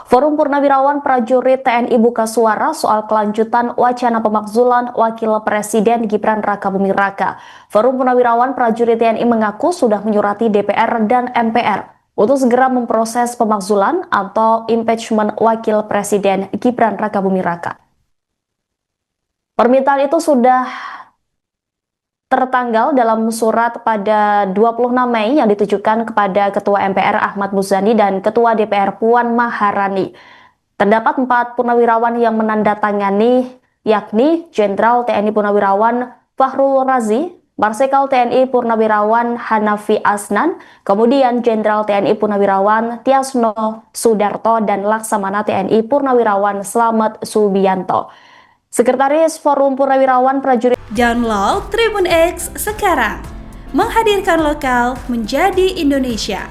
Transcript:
Forum Purnawirawan Prajurit TNI buka suara soal kelanjutan wacana pemakzulan Wakil Presiden Gibran Rakabuming Raka. Forum Purnawirawan Prajurit TNI mengaku sudah menyurati DPR dan MPR untuk segera memproses pemakzulan atau impeachment Wakil Presiden Gibran Rakabuming Raka. Permintaan itu sudah tertanggal dalam surat pada 26 Mei yang ditujukan kepada Ketua MPR Ahmad Muzani dan Ketua DPR Puan Maharani. Terdapat 4 purnawirawan yang menandatangani, yakni Jenderal TNI Purnawirawan Fahrul Razi, Marsikal TNI Purnawirawan Hanafi Asnan, kemudian Jenderal TNI Purnawirawan Tiasno Sudarto, dan Laksamana TNI Purnawirawan Slamet Subianto. Sekretaris Forum Purnawirawan Prajurit. Download Tribun X sekarang, menghadirkan lokal menjadi Indonesia.